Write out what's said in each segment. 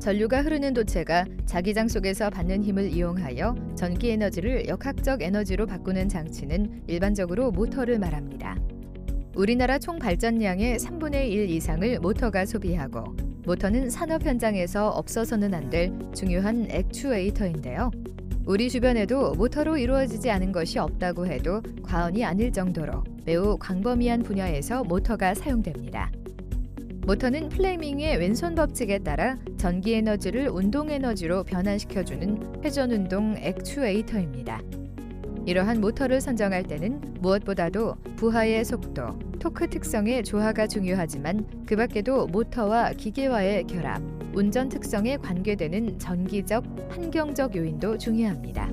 전류가 흐르는 도체가 자기장 속에서 받는 힘을 이용하여 전기 에너지를 역학적 에너지로 바꾸는 장치는 일반적으로 모터를 말합니다. 우리나라 총 발전량의 3분의 1 이상을 모터가 소비하고, 모터는 산업 현장에서 없어서는 안 될 중요한 액추에이터인데요. 우리 주변에도 모터로 이루어지지 않은 것이 없다고 해도 과언이 아닐 정도로 매우 광범위한 분야에서 모터가 사용됩니다. 모터는 플레밍의 왼손 법칙에 따라 전기 에너지를 운동 에너지로 변환시켜주는 회전운동 액추에이터입니다. 이러한 모터를 선정할 때는 무엇보다도 부하의 속도, 토크 특성의 조화가 중요하지만 그 밖에도 모터와 기계와의 결합, 운전 특성에 관계되는 전기적, 환경적 요인도 중요합니다.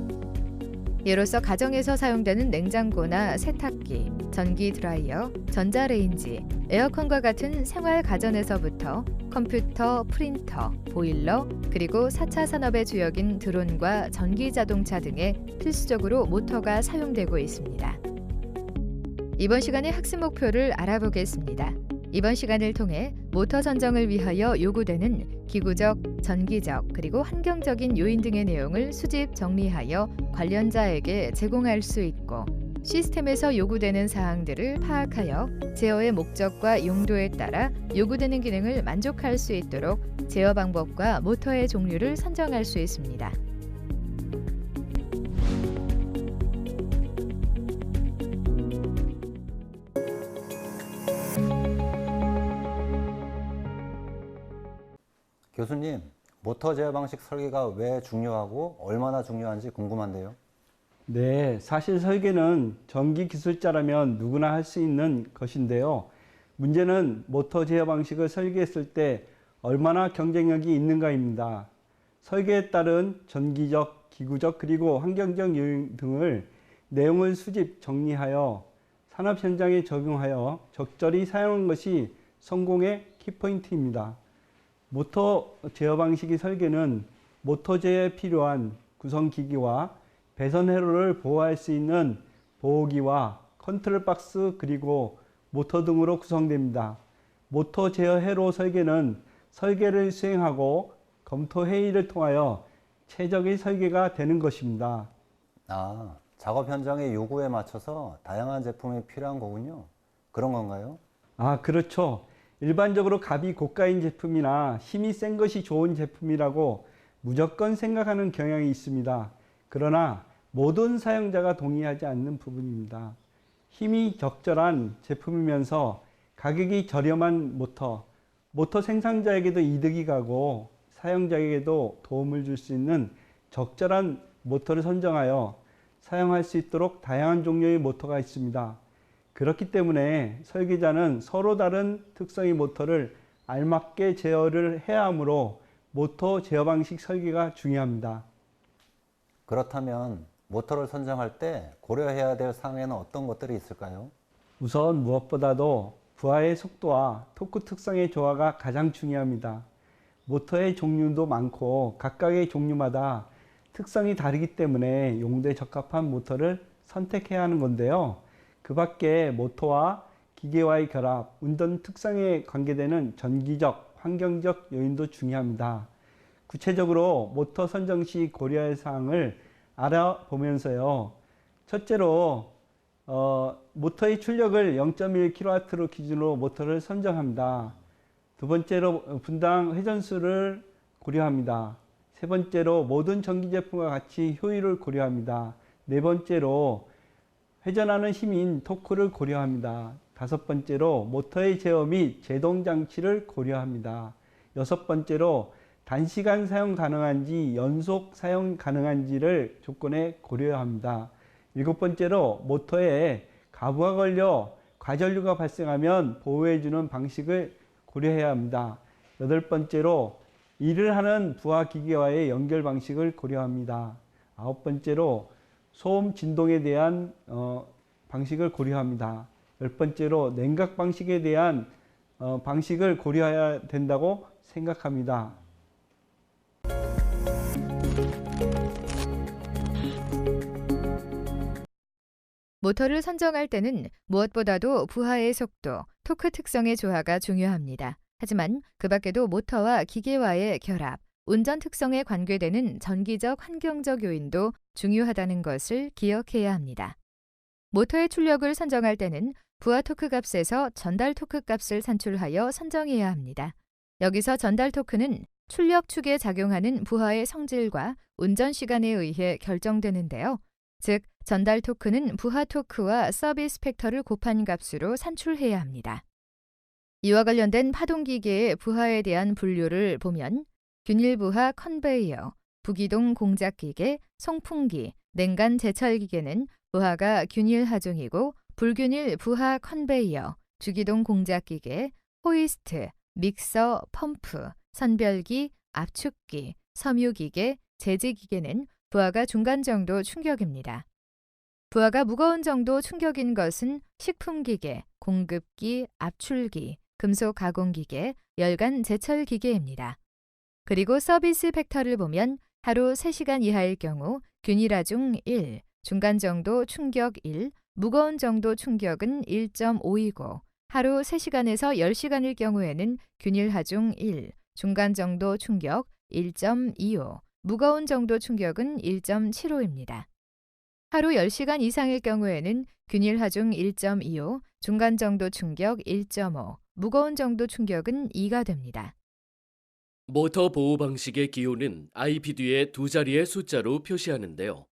예로서 가정에서 사용되는 냉장고나 세탁기, 전기 드라이어, 전자레인지, 에어컨과 같은 생활 가전에서부터 컴퓨터, 프린터, 보일러, 그리고 4차 산업의 주역인 드론과 전기 자동차 등에 필수적으로 모터가 사용되고 있습니다. 이번 시간의 학습 목표를 알아보겠습니다. 이번 시간을 통해 모터 선정을 위하여 요구되는 기구적, 전기적, 그리고 환경적인 요인 등의 내용을 수집 정리하여 관련자에게 제공할 수 있고, 시스템에서 요구되는 사항들을 파악하여 제어의 목적과 용도에 따라 요구되는 기능을 만족할 수 있도록 제어 방법과 모터의 종류를 선정할 수 있습니다. 교수님, 모터 제어 방식 설계가 왜 중요하고 얼마나 중요한지 궁금한데요. 네, 사실 설계는 전기 기술자라면 누구나 할 수 있는 것인데요. 문제는 모터 제어 방식을 설계했을 때 얼마나 경쟁력이 있는가입니다. 설계에 따른 전기적, 기구적, 그리고 환경적 요인 등을 내용을 수집, 정리하여 산업 현장에 적용하여 적절히 사용하는 것이 성공의 키포인트입니다. 모터 제어 방식의 설계는 모터 제어에 필요한 구성기기와 배선 회로를 보호할 수 있는 보호기와 컨트롤 박스 그리고 모터 등으로 구성됩니다. 모터 제어 회로 설계는 설계를 수행하고 검토 회의를 통하여 최적의 설계가 되는 것입니다. 작업 현장의 요구에 맞춰서 다양한 제품이 필요한 거군요. 그런 건가요? 그렇죠. 일반적으로 값이 고가인 제품이나 힘이 센 것이 좋은 제품이라고 무조건 생각하는 경향이 있습니다. 그러나 모든 사용자가 동의하지 않는 부분입니다. 힘이 적절한 제품이면서 가격이 저렴한 모터 생산자에게도 이득이 가고 사용자에게도 도움을 줄 수 있는 적절한 모터를 선정하여 사용할 수 있도록 다양한 종류의 모터가 있습니다. 그렇기 때문에 설계자는 서로 다른 특성의 모터를 알맞게 제어를 해야 하므로 모터 제어 방식 설계가 중요합니다. 그렇다면 모터를 선정할 때 고려해야 될 사항에는 어떤 것들이 있을까요? 우선 무엇보다도 부하의 속도와 토크 특성의 조화가 가장 중요합니다. 모터의 종류도 많고 각각의 종류마다 특성이 다르기 때문에 용도에 적합한 모터를 선택해야 하는 건데요. 그 밖에 모터와 기계와의 결합, 운전 특성에 관계되는 전기적, 환경적 요인도 중요합니다. 구체적으로 모터 선정 시 고려할 사항을 알아보면서요. 첫째로 모터의 출력을 0.1kW로 기준으로 모터를 선정합니다. 두 번째로 분당 회전수를 고려합니다. 세 번째로 모든 전기 제품과 같이 효율을 고려합니다. 네 번째로 회전하는 힘인 토크를 고려합니다. 다섯 번째로 모터의 제어 및 제동 장치를 고려합니다. 여섯 번째로 단시간 사용 가능한지 연속 사용 가능한지를 조건에 고려합니다. 일곱 번째로 모터에 가부가 걸려 과전류가 발생하면 보호해주는 방식을 고려해야 합니다. 여덟 번째로 일을 하는 부하 기계와의 연결 방식을 고려합니다. 아홉 번째로 소음 진동에 대한 방식을 고려합니다. 열 번째로 냉각 방식에 대한 방식을 고려해야 된다고 생각합니다. 모터를 선정할 때는 무엇보다도 부하의 속도, 토크 특성의 조화가 중요합니다. 하지만 그 밖에도 모터와 기계와의 결합, 운전 특성에 관계되는 전기적 환경적 요인도 중요하다는 것을 기억해야 합니다. 모터의 출력을 선정할 때는 부하 토크 값에서 전달 토크 값을 산출하여 선정해야 합니다. 여기서 전달 토크는 출력 축에 작용하는 부하의 성질과 운전 시간에 의해 결정되는데요. 즉, 전달 토크는 부하 토크와 서비스 팩터를 곱한 값으로 산출해야 합니다. 이와 관련된 파동기계의 부하에 대한 분류를 보면 균일 부하 컨베이어, 부기동 공작기계, 송풍기, 냉간 제철기계는 부하가 균일 하중이고 불균일 부하 컨베이어, 주기동 공작기계, 호이스트, 믹서, 펌프, 선별기, 압축기, 섬유기계, 제지기계는 부하가 중간 정도 충격입니다. 부하가 무거운 정도 충격인 것은 식품기계, 공급기, 압출기, 금속 가공기계, 열간 제철기계입니다. 그리고 서비스 팩터를 보면 하루 3시간 이하일 경우 균일 하중 1, 중간 정도 충격 1, 무거운 정도 충격은 1.5이고 하루 3시간에서 10시간일 경우에는 균일 하중 1, 중간 정도 충격 1.25, 무거운 정도 충격은 1.75입니다. 하루 10시간 이상일 경우에는 균일 하중 1.25, 중간 정도 충격 1.5, 무거운 정도 충격은 2가 됩니다. 모터 보호 방식의 기호는 IPD의 두 자리의 숫자로 표시하는데요.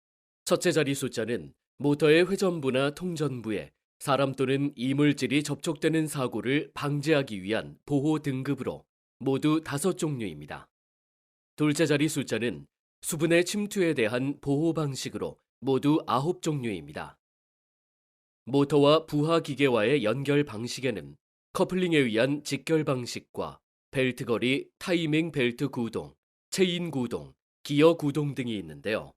첫째 자리 숫자는 모터의 회전부나 통전부에 사람 또는 이물질이 접촉되는 사고를 방지하기 위한 보호 등급으로 모두 5종류입니다. 둘째 자리 숫자는 수분의 침투에 대한 보호 방식으로 모두 9종류입니다. 모터와 부하 기계와의 연결 방식에는 커플링에 의한 직결 방식과 벨트 거리, 타이밍 벨트 구동, 체인 구동, 기어 구동 등이 있는데요.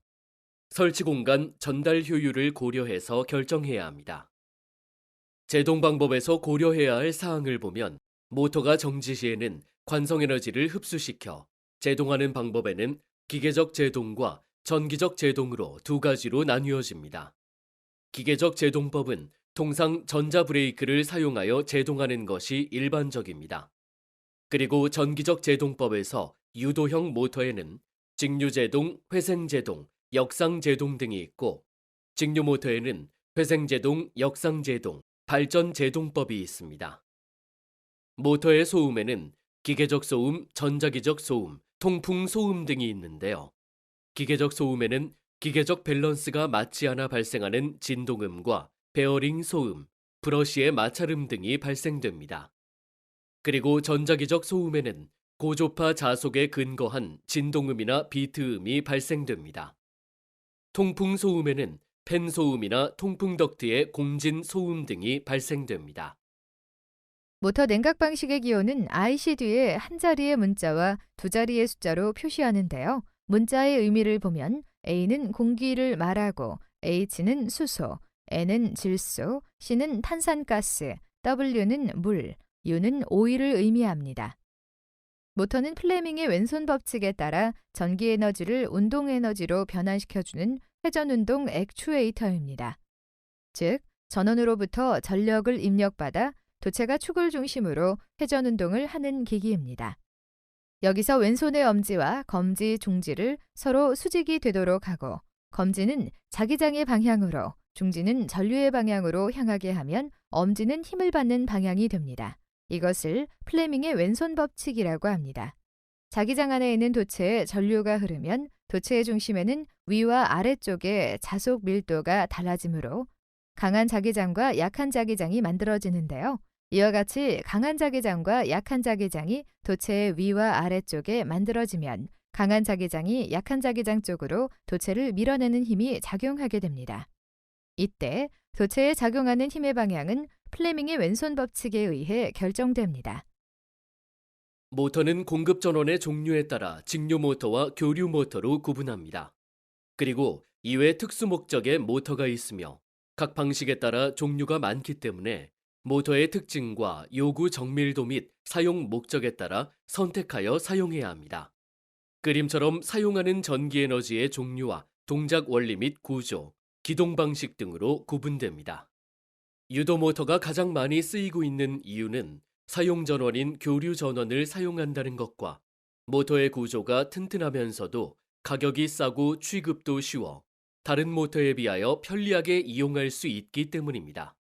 설치 공간, 전달 효율을 고려해서 결정해야 합니다. 제동 방법에서 고려해야 할 사항을 보면 모터가 정지 시에는 관성 에너지를 흡수시켜 제동하는 방법에는 기계적 제동과 전기적 제동으로 두 가지로 나뉘어집니다. 기계적 제동법은 통상 전자 브레이크를 사용하여 제동하는 것이 일반적입니다. 그리고 전기적 제동법에서 유도형 모터에는 직류제동, 회생제동, 역상제동 등이 있고 직류모터에는 회생제동, 역상제동, 발전제동법이 있습니다. 모터의 소음에는 기계적 소음, 전자기적 소음, 통풍 소음 등이 있는데요. 기계적 소음에는 기계적 밸런스가 맞지 않아 발생하는 진동음과 베어링 소음, 브러쉬의 마찰음 등이 발생됩니다. 그리고 전자기적 소음에는 고조파 자속에 근거한 진동음이나 비트음이 발생됩니다. 통풍 소음에는 팬 소음이나 통풍 덕트의 공진 소음 등이 발생됩니다. 모터 냉각 방식의 기호는 IC 뒤에 한 자리의 문자와 두 자리의 숫자로 표시하는데요. 문자의 의미를 보면 A는 공기를 말하고 H는 수소, N은 질소, C는 탄산가스, W는 물, U는 오일을 의미합니다. 모터는 플레밍의 왼손 법칙에 따라 전기 에너지를 운동 에너지로 변환시켜주는 회전운동 액추에이터입니다. 즉, 전원으로부터 전력을 입력받아 도체가 축을 중심으로 회전운동을 하는 기기입니다. 여기서 왼손의 엄지와 검지, 중지를 서로 수직이 되도록 하고 검지는 자기장의 방향으로, 중지는 전류의 방향으로 향하게 하면 엄지는 힘을 받는 방향이 됩니다. 이것을 플레밍의 왼손 법칙이라고 합니다. 자기장 안에 있는 도체에 전류가 흐르면 도체의 중심에는 위와 아래쪽의 자속 밀도가 달라지므로 강한 자기장과 약한 자기장이 만들어지는데요. 이와 같이 강한 자기장과 약한 자기장이 도체의 위와 아래쪽에 만들어지면 강한 자기장이 약한 자기장 쪽으로 도체를 밀어내는 힘이 작용하게 됩니다. 이때 도체에 작용하는 힘의 방향은 플레밍의 왼손 법칙에 의해 결정됩니다. 모터는 공급 전원의 종류에 따라 직류 모터와 교류 모터로 구분합니다. 그리고 이외 특수 목적의 모터가 있으며 각 방식에 따라 종류가 많기 때문에 모터의 특징과 요구 정밀도 및 사용 목적에 따라 선택하여 사용해야 합니다. 그림처럼 사용하는 전기 에너지의 종류와 동작 원리 및 구조, 기동 방식 등으로 구분됩니다. 유도 모터가 가장 많이 쓰이고 있는 이유는 사용 전원인 교류 전원을 사용한다는 것과 모터의 구조가 튼튼하면서도 가격이 싸고 취급도 쉬워 다른 모터에 비하여 편리하게 이용할 수 있기 때문입니다.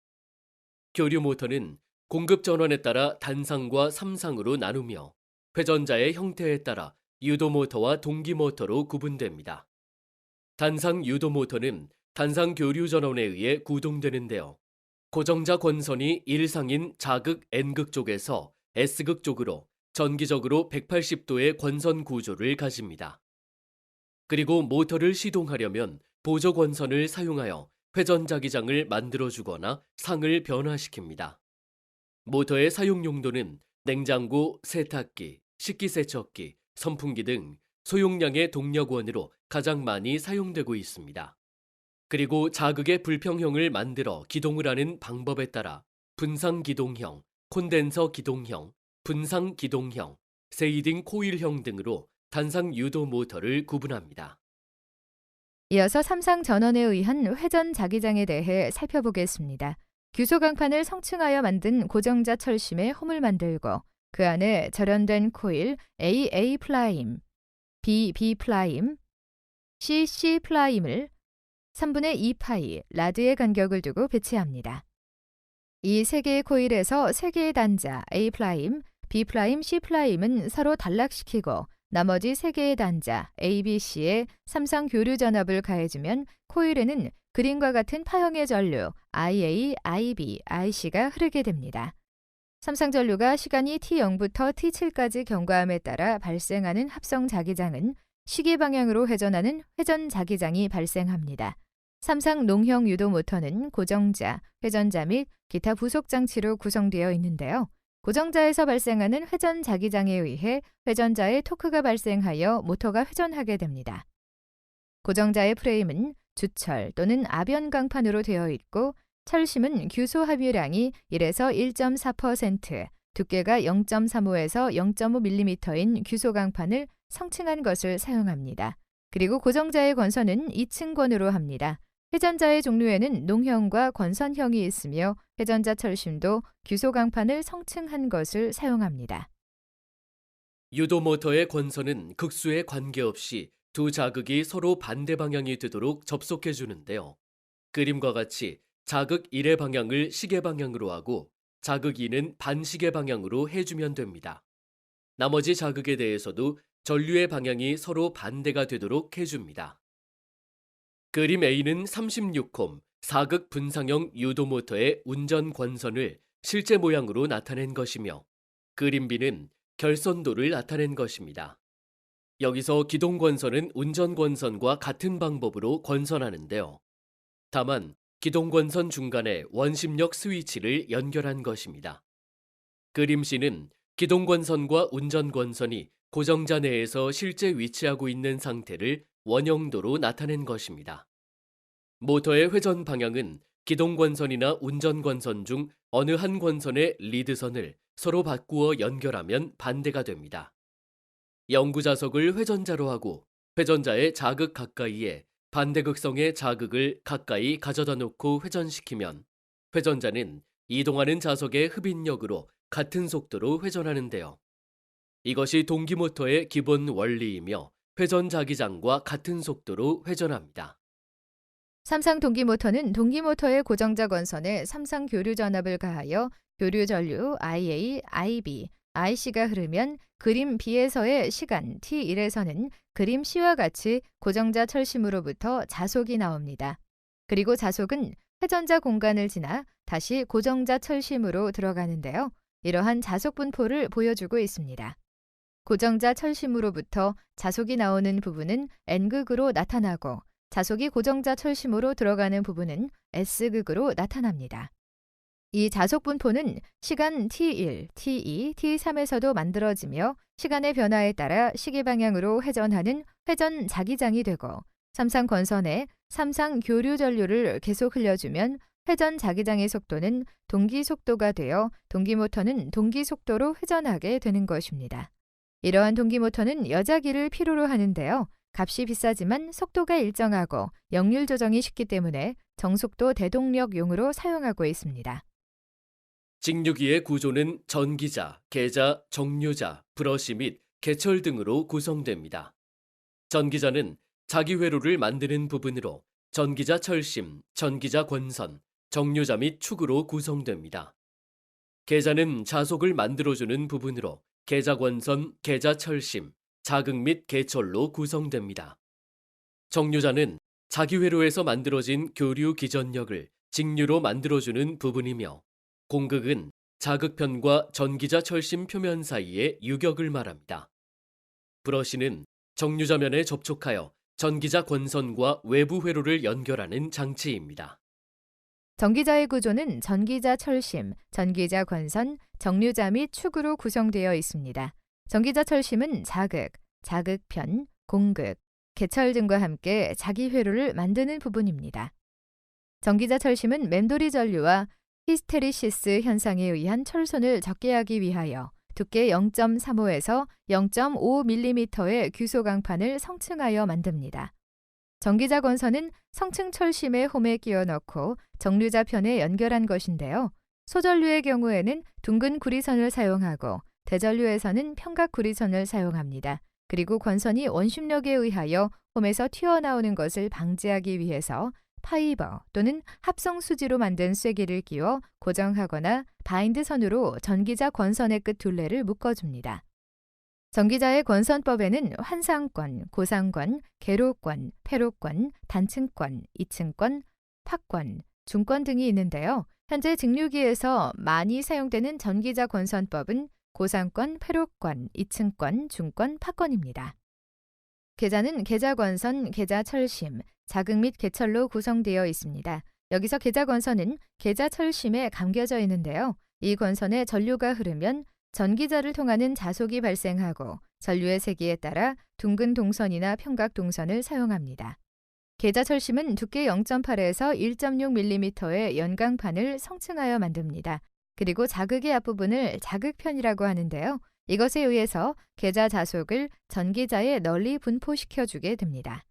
교류 모터는 공급 전원에 따라 단상과 삼상으로 나누며 회전자의 형태에 따라 유도 모터와 동기 모터로 구분됩니다. 단상 유도 모터는 단상 교류 전원에 의해 구동되는데요. 고정자 권선이 1상인 자극 N극 쪽에서 S극 쪽으로 전기적으로 180도의 권선 구조를 가집니다. 그리고 모터를 시동하려면 보조 권선을 사용하여 회전자기장을 만들어주거나 상을 변화시킵니다. 모터의 사용 용도는 냉장고, 세탁기, 식기세척기, 선풍기 등 소용량의 동력원으로 가장 많이 사용되고 있습니다. 그리고 자극의 불평형을 만들어 기동을 하는 방법에 따라 분상기동형, 콘덴서 기동형, 분상기동형, 세이딩 코일형 등으로 단상 유도 모터를 구분합니다. 이어서 삼상 전원에 의한 회전 자기장에 대해 살펴보겠습니다. 규소 강판을 성층하여 만든 고정자 철심에 홈을 만들고 그 안에 절연된 코일 AA 플라임, BB 플라임, CC 플라임을 3분의 2파이 라드의 간격을 두고 배치합니다. 이 세 개의 코일에서 세 개의 단자 A 플라임, B 플라임, C 플라임은 서로 단락시키고 나머지 세 개의 단자 A, B, C에 삼상 교류 전압을 가해주면 코일에는 그림과 같은 파형의 전류 IA, IB, IC가 흐르게 됩니다. 삼상 전류가 시간이 T0부터 T7까지 경과함에 따라 발생하는 합성 자기장은 시계 방향으로 회전하는 회전 자기장이 발생합니다. 삼상 농형 유도 모터는 고정자, 회전자 및 기타 부속 장치로 구성되어 있는데요. 고정자에서 발생하는 회전 자기장에 의해 회전자의 토크가 발생하여 모터가 회전하게 됩니다. 고정자의 프레임은 주철 또는 아변 강판으로 되어 있고 철심은 규소 함유량이 1에서 1.4%, 두께가 0.35에서 0.5mm인 규소 강판을 성층한 것을 사용합니다. 그리고 고정자의 권선은 2층권으로 합니다. 회전자의 종류에는 농형과 권선형이 있으며 회전자 철심도 규소 강판을 성층한 것을 사용합니다. 유도 모터의 권선은 극수에 관계없이 두 자극이 서로 반대 방향이 되도록 접속해 주는데요. 그림과 같이 자극 1의 방향을 시계 방향으로 하고 자극 2는 반시계 방향으로 해주면 됩니다. 나머지 자극에 대해서도 전류의 방향이 서로 반대가 되도록 해줍니다. 그림 A는 36홈 4극 분상형 유도 모터의 운전 권선을 실제 모양으로 나타낸 것이며 그림 B는 결선도를 나타낸 것입니다. 여기서 기동 권선은 운전 권선과 같은 방법으로 권선하는데요. 다만 기동 권선 중간에 원심력 스위치를 연결한 것입니다. 그림 C는 기동 권선과 운전 권선이 고정자 내에서 실제 위치하고 있는 상태를 원형도로 나타낸 것입니다. 모터의 회전 방향은 기동 권선이나 운전 권선 중 어느 한 권선의 리드선을 서로 바꾸어 연결하면 반대가 됩니다. 영구 자석을 회전자로 하고 회전자의 자극 가까이에 반대극성의 자극을 가까이 가져다 놓고 회전시키면 회전자는 이동하는 자석의 흡인력으로 같은 속도로 회전하는데요. 이것이 동기모터의 기본 원리이며 회전 자기장과 같은 속도로 회전합니다. 삼상 동기모터는 동기모터의 고정자 권선에 삼상 교류 전압을 가하여 교류 전류 IA, IB, IC가 흐르면 그림 B에서의 시간 T1에서는 그림 C와 같이 고정자 철심으로부터 자속이 나옵니다. 그리고 자속은 회전자 공간을 지나 다시 고정자 철심으로 들어가는데요. 이러한 자속 분포를 보여주고 있습니다. 고정자 철심으로부터 자속이 나오는 부분은 N극으로 나타나고 자속이 고정자 철심으로 들어가는 부분은 S극으로 나타납니다. 이 자속 분포는 시간 T1, T2, T3에서도 만들어지며 시간의 변화에 따라 시계 방향으로 회전하는 회전 자기장이 되고 삼상 권선에 삼상 교류 전류를 계속 흘려주면 회전 자기장의 속도는 동기 속도가 되어 동기모터는 동기 속도로 회전하게 되는 것입니다. 이러한 동기모터는 여자기를 필요로 하는데요. 값이 비싸지만 속도가 일정하고 역률 조정이 쉽기 때문에 정속도 대동력용으로 사용하고 있습니다. 직류기의 구조는 전기자, 계자, 정류자, 브러시 및 개철 등으로 구성됩니다. 전기자는 자기 회로를 만드는 부분으로 전기자 철심, 전기자 권선, 정류자 및 축으로 구성됩니다. 계자는 자속을 만들어주는 부분으로 계자권선, 계자철심, 자극 및 개철로 구성됩니다. 정류자는 자기 회로에서 만들어진 교류 기전력을 직류로 만들어주는 부분이며, 공극은 자극편과 전기자 철심 표면 사이의 유격을 말합니다. 브러쉬는 정류자면에 접촉하여 전기자 권선과 외부 회로를 연결하는 장치입니다. 전기자의 구조는 전기자 철심, 전기자 권선, 정류자 및 축으로 구성되어 있습니다. 전기자 철심은 자극, 자극편, 공극, 개철 등과 함께 자기 회로를 만드는 부분입니다. 전기자 철심은 멘도리 전류와 히스테리시스 현상에 의한 철손을 적게 하기 위하여 두께 0.35에서 0.5mm의 규소 강판을 성층하여 만듭니다. 전기자 권선은 성층 철심의 홈에 끼워 넣고 정류자 편에 연결한 것인데요. 소전류의 경우에는 둥근 구리선을 사용하고 대전류에서는 평각 구리선을 사용합니다. 그리고 권선이 원심력에 의하여 홈에서 튀어나오는 것을 방지하기 위해서 파이버 또는 합성 수지로 만든 쐐기를 끼워 고정하거나 바인드 선으로 전기자 권선의 끝 둘레를 묶어줍니다. 전기자의 권선법에는 환상권, 고상권, 계로권, 패로권, 단층권, 이층권, 팍권, 중권 등이 있는데요. 현재 직류기에서 많이 사용되는 전기자 권선법은 고상권, 패로권, 이층권, 중권, 팍권입니다. 계자는 계자권선, 계자철심, 자극 및 개철로 구성되어 있습니다. 여기서 계자권선은 계자철심에 감겨져 있는데요. 이 권선에 전류가 흐르면 전기자를 통하는 자속이 발생하고 전류의 세기에 따라 둥근 동선이나 평각 동선을 사용합니다. 계자철심은 두께 0.8에서 1.6mm의 연강판을 성층하여 만듭니다. 그리고 자극의 앞부분을 자극편이라고 하는데요. 이것에 의해서 계자 자속을 전기자에 널리 분포시켜주게 됩니다.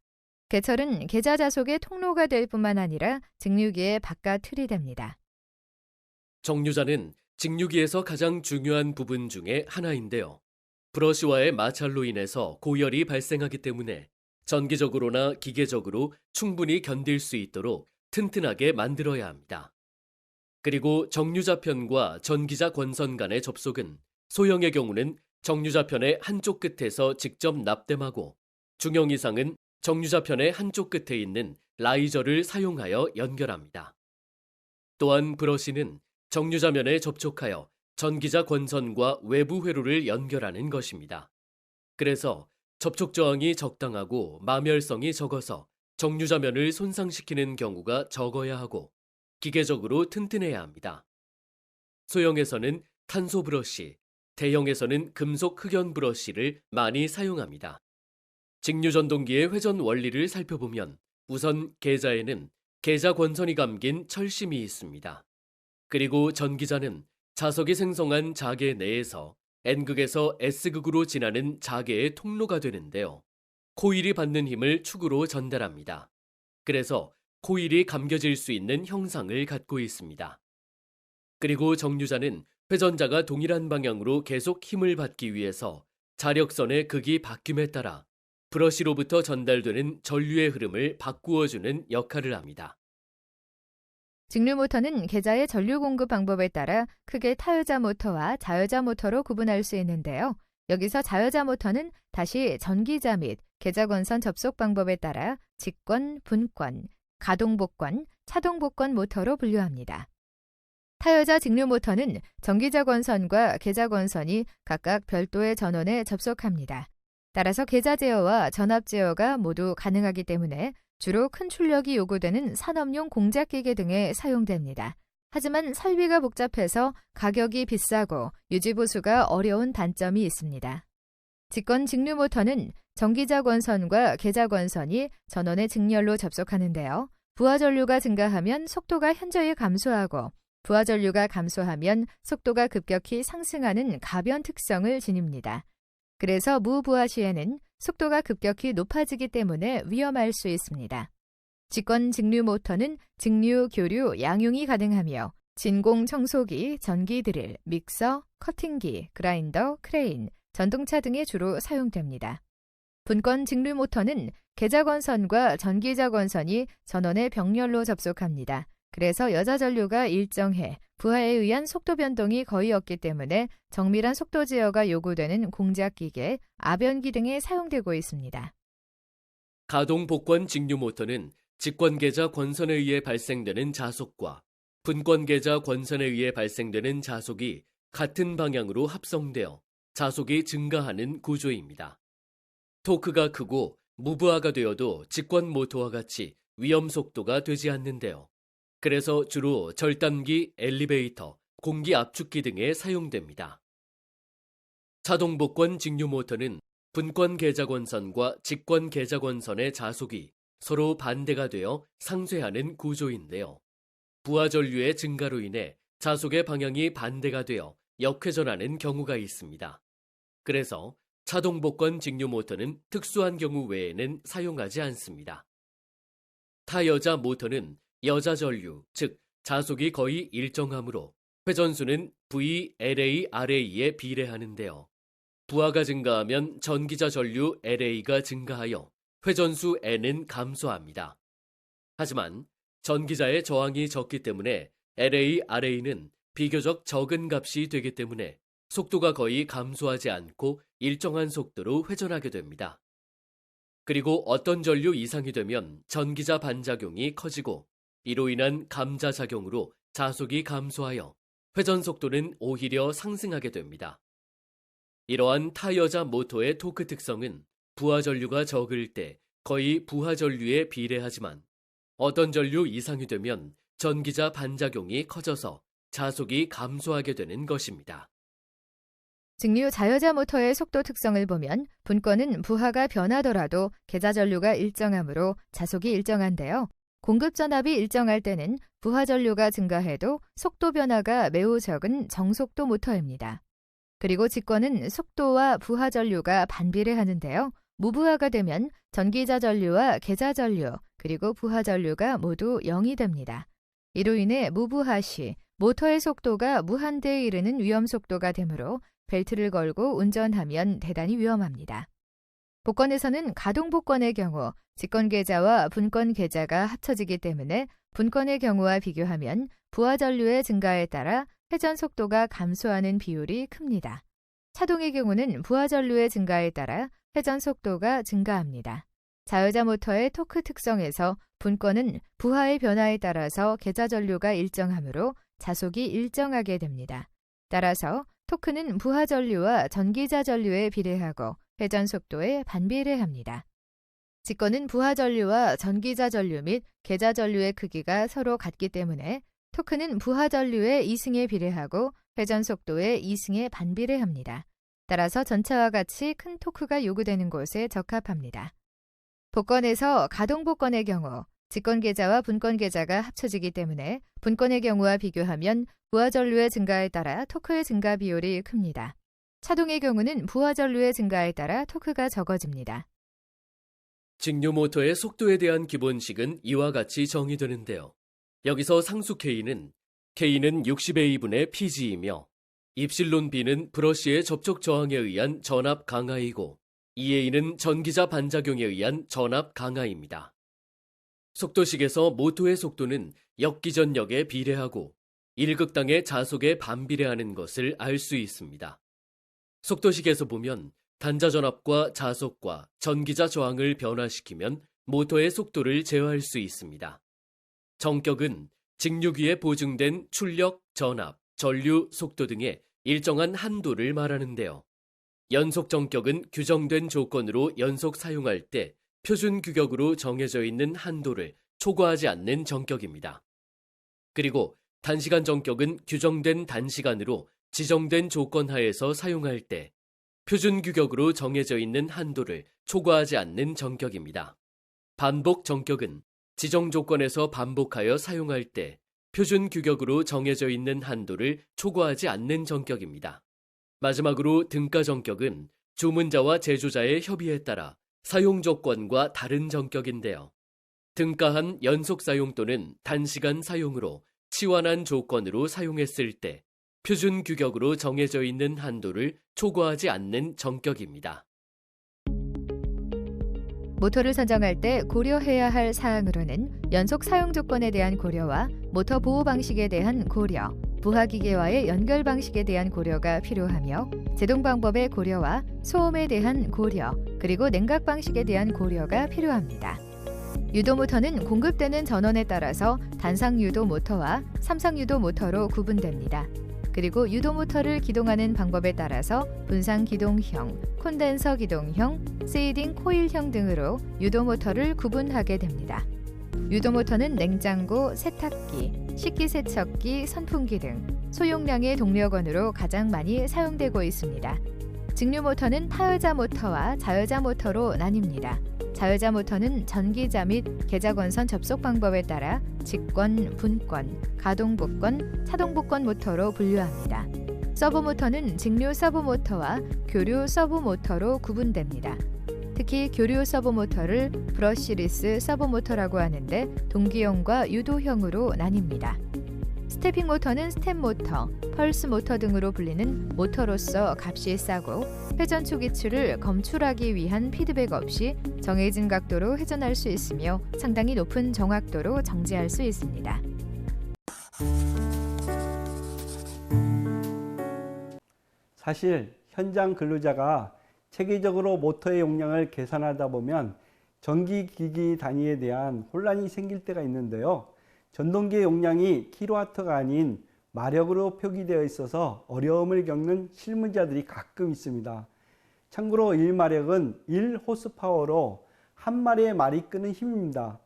개철은 계자 자속의 통로가 될 뿐만 아니라 직류기의 바깥 틀이 됩니다. 정류자는 직류기에서 가장 중요한 부분 중에 하나인데요. 브러쉬와의 마찰로 인해서 고열이 발생하기 때문에 전기적으로나 기계적으로 충분히 견딜 수 있도록 튼튼하게 만들어야 합니다. 그리고 정류자편과 전기자 권선 간의 접속은 소형의 경우는 정류자편의 한쪽 끝에서 직접 납땜하고, 중형 이상은 정류자편의 한쪽 끝에 있는 라이저를 사용하여 연결합니다. 또한 브러쉬는 정류자면에 접촉하여 전기자 권선과 외부 회로를 연결하는 것입니다. 그래서 접촉 저항이 적당하고 마멸성이 적어서 정류자면을 손상시키는 경우가 적어야 하고 기계적으로 튼튼해야 합니다. 소형에서는 탄소 브러쉬, 대형에서는 금속 흑연 브러쉬를 많이 사용합니다. 직류전동기의 회전 원리를 살펴보면 우선 계자에는 계자 권선이 감긴 철심이 있습니다. 그리고 전기자는 자석이 생성한 자계 내에서 N극에서 S극으로 지나는 자계의 통로가 되는데요. 코일이 받는 힘을 축으로 전달합니다. 그래서 코일이 감겨질 수 있는 형상을 갖고 있습니다. 그리고 정류자는 회전자가 동일한 방향으로 계속 힘을 받기 위해서 자력선의 극이 바뀜에 따라 브러쉬로부터 전달되는 전류의 흐름을 바꾸어주는 역할을 합니다. 직류 모터는 계자의 전류 공급 방법에 따라 크게 타여자 모터와 자여자 모터로 구분할 수 있는데요. 여기서 자여자 모터는 다시 전기자 및 계자권선 접속 방법에 따라 직권, 분권, 가동복권, 차동복권 모터로 분류합니다. 타여자 직류 모터는 전기자 권선과 계자 권선이 각각 별도의 전원에 접속합니다. 따라서 계자 제어와 전압 제어가 모두 가능하기 때문에 주로 큰 출력이 요구되는 산업용 공작기계 등에 사용됩니다. 하지만 설비가 복잡해서 가격이 비싸고 유지보수가 어려운 단점이 있습니다. 직권 직류 모터는 전기자 권선과 계자 권선이 전원의 직렬로 접속하는데요. 부하 전류가 증가하면 속도가 현저히 감소하고 부하 전류가 감소하면 속도가 급격히 상승하는 가변 특성을 지닙니다. 그래서 무부하 시에는 속도가 급격히 높아지기 때문에 위험할 수 있습니다. 직권 직류 모터는 직류, 교류, 양용이 가능하며 진공 청소기, 전기 드릴, 믹서, 커팅기, 그라인더, 크레인, 전동차 등에 주로 사용됩니다. 분권 직류 모터는 계자권선과 전기자권선이 전원에 병렬로 접속합니다. 그래서 여자 전류가 일정해 부하에 의한 속도 변동이 거의 없기 때문에 정밀한 속도 제어가 요구되는 공작기계, 아변기 등에 사용되고 있습니다. 가동 복권 직류 모터는 직권계자 권선에 의해 발생되는 자속과 분권계자 권선에 의해 발생되는 자속이 같은 방향으로 합성되어 자속이 증가하는 구조입니다. 토크가 크고 무부하가 되어도 직권 모터와 같이 위험 속도가 되지 않는데요. 그래서 주로 절단기, 엘리베이터, 공기 압축기 등에 사용됩니다. 자동 복권 직류 모터는 분권 계자권선과 직권 계자권선의 자속이 서로 반대가 되어 상쇄하는 구조인데요. 부하 전류의 증가로 인해 자속의 방향이 반대가 되어 역회전하는 경우가 있습니다. 그래서 자동 복권 직류 모터는 특수한 경우 외에는 사용하지 않습니다. 타여자 모터는 여자 전류, 즉 자속이 거의 일정하므로 회전수는 VLA/RA에 비례하는데요. 부하가 증가하면 전기자 전류 LA가 증가하여 회전수 N은 감소합니다. 하지만 전기자의 저항이 적기 때문에 LA/RA는 비교적 적은 값이 되기 때문에 속도가 거의 감소하지 않고 일정한 속도로 회전하게 됩니다. 그리고 어떤 전류 이상이 되면 전기자 반작용이 커지고 이로 인한 감자작용으로 자속이 감소하여 회전 속도는 오히려 상승하게 됩니다. 이러한 타여자 모터의 토크 특성은 부하 전류가 적을 때 거의 부하 전류에 비례하지만 어떤 전류 이상이 되면 전기자 반작용이 커져서 자속이 감소하게 되는 것입니다. 직류 자여자 모터의 속도 특성을 보면 분권은 부하가 변하더라도 계자 전류가 일정하므로 자속이 일정한데요. 공급 전압이 일정할 때는 부하 전류가 증가해도 속도 변화가 매우 적은 정속도 모터입니다. 그리고 직권은 속도와 부하 전류가 반비례하는데요. 무부하가 되면 전기자 전류와 계자 전류 그리고 부하 전류가 모두 0이 됩니다. 이로 인해 무부하 시 모터의 속도가 무한대에 이르는 위험 속도가 되므로 벨트를 걸고 운전하면 대단히 위험합니다. 복권에서는 가동 복권의 경우 직권 계자와 분권 계자가 합쳐지기 때문에 분권의 경우와 비교하면 부하 전류의 증가에 따라 회전 속도가 감소하는 비율이 큽니다. 차동의 경우는 부하 전류의 증가에 따라 회전 속도가 증가합니다. 자여자 모터의 토크 특성에서 분권은 부하의 변화에 따라서 계자 전류가 일정하므로 자속이 일정하게 됩니다. 따라서 토크는 부하 전류와 전기자 전류에 비례하고 회전 속도에 반비례합니다. 직권은 부하 전류와 전기자 전류 및 계자 전류의 크기가 서로 같기 때문에 토크는 부하 전류의 2승에 비례하고 회전 속도의 2승에 반비례합니다. 따라서 전차와 같이 큰 토크가 요구되는 곳에 적합합니다. 복권에서 가동 복권의 경우 직권 계자와 분권 계자가 합쳐지기 때문에 분권의 경우와 비교하면 부하 전류의 증가에 따라 토크의 증가 비율이 큽니다. 차동의 경우는 부하 전류의 증가에 따라 토크가 적어집니다. 직류 모터의 속도에 대한 기본식은 이와 같이 정의되는데요. 여기서 상수 K는 60의 2분의 PG이며 입실론 B는 브러쉬의 접촉 저항에 의한 전압 강하이고 EA는 전기자 반작용에 의한 전압 강하입니다. 속도식에서 모터의 속도는 역기전력에 비례하고 일극당의 자속에 반비례하는 것을 알 수 있습니다. 속도식에서 보면 단자 전압과 자속과 전기자 저항을 변화시키면 모터의 속도를 제어할 수 있습니다. 정격은 직류기에 보증된 출력, 전압, 전류, 속도 등의 일정한 한도를 말하는데요. 연속 정격은 규정된 조건으로 연속 사용할 때 표준 규격으로 정해져 있는 한도를 초과하지 않는 정격입니다. 그리고 단시간 정격은 규정된 단시간으로 지정된 조건 하에서 사용할 때 표준 규격으로 정해져 있는 한도를 초과하지 않는 정격입니다. 반복 정격은 지정 조건에서 반복하여 사용할 때 표준 규격으로 정해져 있는 한도를 초과하지 않는 정격입니다. 마지막으로 등가 정격은 주문자와 제조자의 협의에 따라 사용 조건과 다른 정격인데요. 등가한 연속 사용 또는 단시간 사용으로 치환한 조건으로 사용했을 때 표준 규격으로 정해져 있는 한도를 초과하지 않는 정격입니다. 모터를 선정할 때 고려해야 할 사항으로는 연속 사용 조건에 대한 고려와 모터 보호 방식에 대한 고려, 부하 기계와의 연결 방식에 대한 고려가 필요하며 제동 방법의 고려와 소음에 대한 고려, 그리고 냉각 방식에 대한 고려가 필요합니다. 유도 모터는 공급되는 전원에 따라서 단상 유도 모터와 삼상 유도 모터로 구분됩니다. 그리고 유도 모터를 기동하는 방법에 따라서 분산 기동형, 콘덴서 기동형, 세이딩 코일형 등으로 유도 모터를 구분하게 됩니다. 유도 모터는 냉장고, 세탁기, 식기세척기, 선풍기 등 소용량의 동력원으로 가장 많이 사용되고 있습니다. 직류 모터는 타여자 모터와 자여자 모터로 나뉩니다. 자여자 모터는 전기자 및 계자건선 접속 방법에 따라 직권, 분권, 가동복권, 차동복권 모터로 분류합니다. 서브 모터는 직류 서브 모터와 교류 서브 모터로 구분됩니다. 특히 교류 서브 모터를 브러쉬리스 서브 모터라고 하는데 동기형과 유도형으로 나뉩니다. 스태핑 모터는 스텝 모터, 펄스 모터 등으로 불리는 모터로서 값이 싸고 회전 초기추를 검출하기 위한 피드백 없이 정해진 각도로 회전할 수 있으며 상당히 높은 정확도로 정지할 수 있습니다. 사실 현장 근로자가 체계적으로 모터의 용량을 계산하다 보면 전기기기 단위에 대한 혼란이 생길 때가 있는데요. 전동기의 용량이 킬로와트가 아닌 마력으로 표기되어 있어서 어려움을 겪는 실무자들이 가끔 있습니다. 참고로 1마력은 1호스파워로 한 마리의 말이 끄는 힘입니다.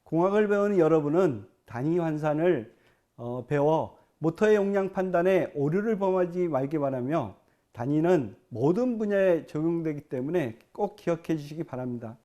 공학을 배우는 여러분은 단위 환산을 배워 모터의 용량 판단에 오류를 범하지 말기 바라며 단위는 모든 분야에 적용되기 때문에 꼭 기억해 주시기 바랍니다.